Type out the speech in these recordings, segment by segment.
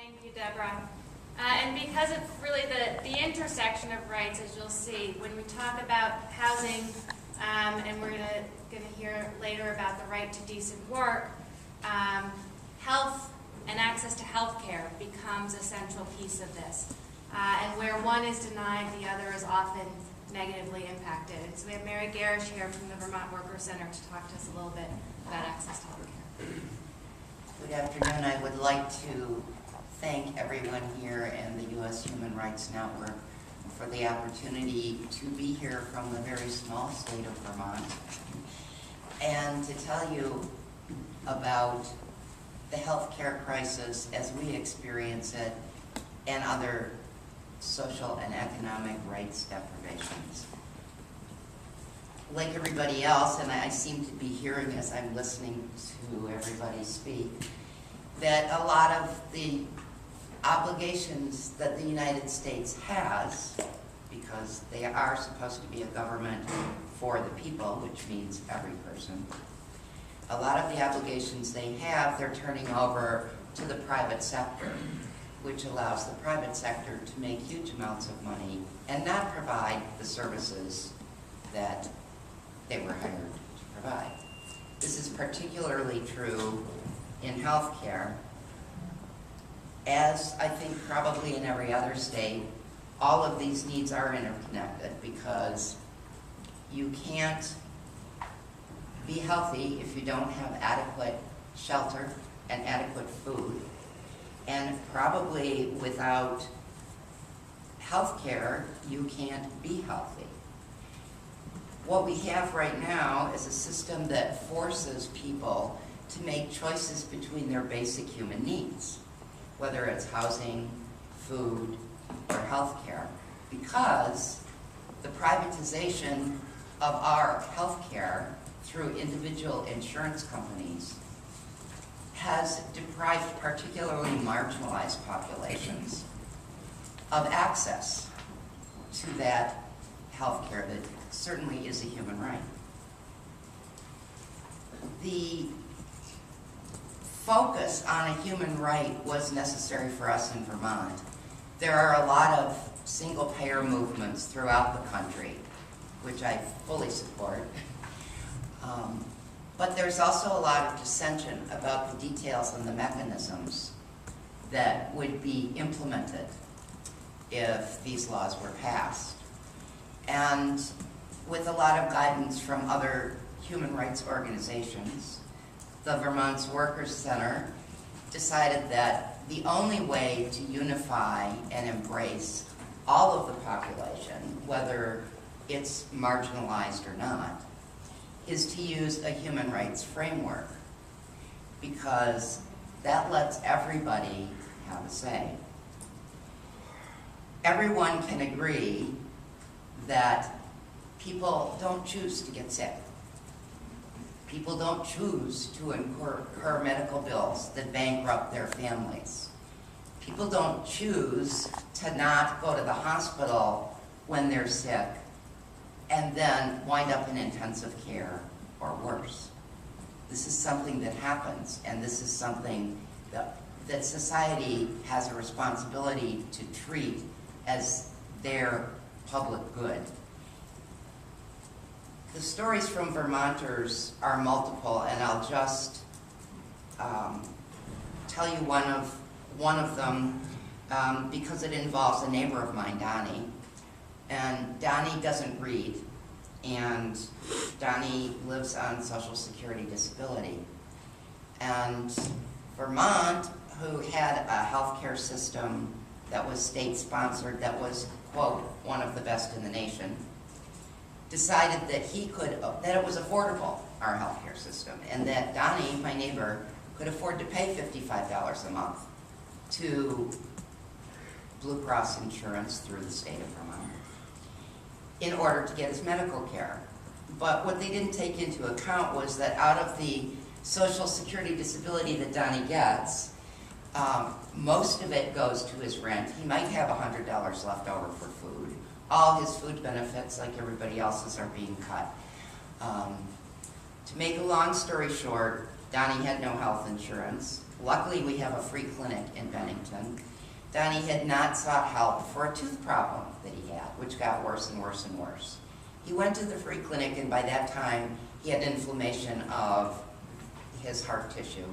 Thank you, Deborah. And because of really the intersection of rights, as you'll see, when we talk about housing, and we're going to hear later about the right to decent work, health and access to health care becomes a central piece of this. And where one is denied, the other is often negatively impacted. And so we have Mary Gerish here from the Vermont Workers Center to talk to us a little bit about access to health care. Good afternoon. I would like to thank everyone here and the U.S. Human Rights Network for the opportunity to be here from the very small state of Vermont and to tell you about the healthcare crisis as we experience it and other social and economic rights deprivations. Like everybody else, and I seem to be hearing as I'm listening to everybody speak, that a lot of the obligations that the United States has, because they are supposed to be a government for the people, which means every person, a lot of the obligations they have, they're turning over to the private sector, which allows the private sector to make huge amounts of money and not provide the services that they were hired to provide. This is particularly true in healthcare. As I think probably in every other state, all of these needs are interconnected because you can't be healthy if you don't have adequate shelter and adequate food. And probably without health care, you can't be healthy. What we have right now is a system that forces people to make choices between their basic human needs, whether it's housing, food, or health care, because the privatization of our health care through individual insurance companies has deprived particularly marginalized populations of access to that health care that certainly is a human right. The focus on a human right was necessary for us in Vermont. There are a lot of single-payer movements throughout the country, which I fully support. But there's also a lot of dissension about the details and the mechanisms that would be implemented if these laws were passed. And with a lot of guidance from other human rights organizations, the Vermont Workers Center decided that the only way to unify and embrace all of the population, whether it's marginalized or not, is to use a human rights framework, because that lets everybody have a say. Everyone can agree that people don't choose to get sick. People don't choose to incur medical bills that bankrupt their families. People don't choose to not go to the hospital when they're sick and then wind up in intensive care or worse. This is something that happens, and this is something that society has a responsibility to treat as their public good. The stories from Vermonters are multiple, and I'll just tell you one of them because it involves a neighbor of mine, Donnie. And Donnie doesn't read, and Donnie lives on Social Security disability. And Vermont, who had a healthcare system that was state-sponsored, that was, quote, one of the best in the nation, decided that that it was affordable, our healthcare system, and that Donnie, my neighbor, could afford to pay $55 a month to Blue Cross insurance through the state of Vermont in order to get his medical care. But what they didn't take into account was that out of the Social Security disability that Donnie gets, most of it goes to his rent. He might have $100 left over for food. All his food benefits, like everybody else's, are being cut. To make a long story short, Donnie had no health insurance. Luckily, we have a free clinic in Bennington. Donnie had not sought help for a tooth problem that he had, which got worse and worse and worse. He went to the free clinic, and by that time, he had inflammation of his heart tissue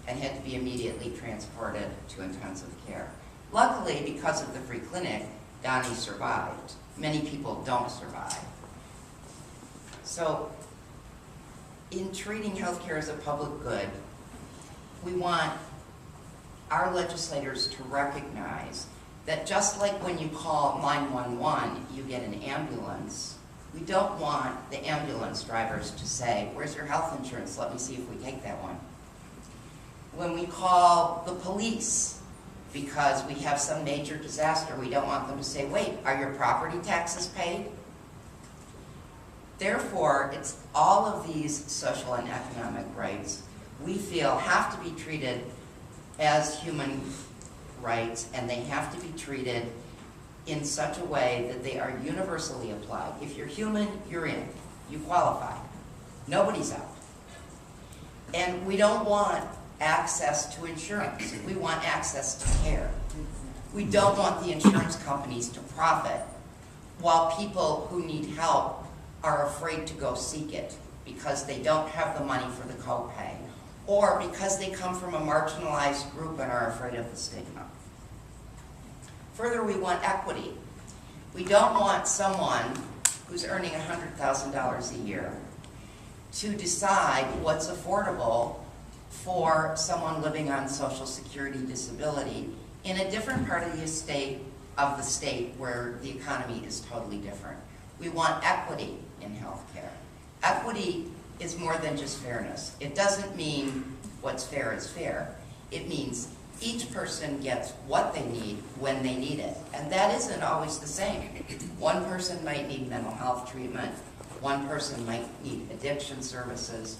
and had to be immediately transported to intensive care. Luckily, because of the free clinic, Donnie survived. Many people don't survive. So, in treating healthcare as a public good, we want our legislators to recognize that just like when you call 911, you get an ambulance, we don't want the ambulance drivers to say, "Where's your health insurance? Let me see if we take that one." When we call the police because we have some major disaster, we don't want them to say, "Wait, are your property taxes paid?" Therefore, it's all of these social and economic rights we feel have to be treated as human rights, and they have to be treated in such a way that they are universally applied. If you're human, you're in. You qualify. Nobody's out. And we don't want access to insurance. We want access to care. We don't want the insurance companies to profit while people who need help are afraid to go seek it because they don't have the money for the copay, or because they come from a marginalized group and are afraid of the stigma. Further, we want equity. We don't want someone who's earning $100,000 a year to decide what's affordable for someone living on Social Security disability in a different part of the state where the economy is totally different. We want equity in healthcare. Equity is more than just fairness. It doesn't mean what's fair is fair. It means each person gets what they need when they need it. And that isn't always the same. One person might need mental health treatment. One person might need addiction services.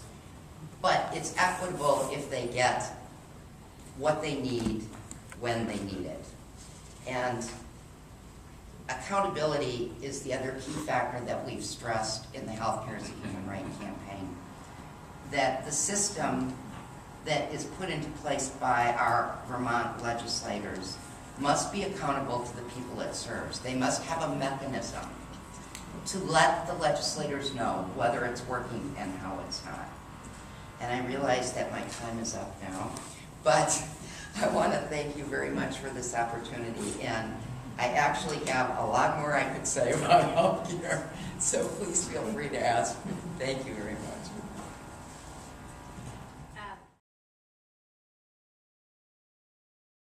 But it's equitable if they get what they need when they need it. And accountability is the other key factor that we've stressed in the Healthcare as a Human Right campaign. That the system that is put into place by our Vermont legislators must be accountable to the people it serves. They must have a mechanism to let the legislators know whether it's working and how it's not. And I realize that my time is up now, but I want to thank you very much for this opportunity. And I actually have a lot more I could say about healthcare, so please feel free to ask me. Thank you very much.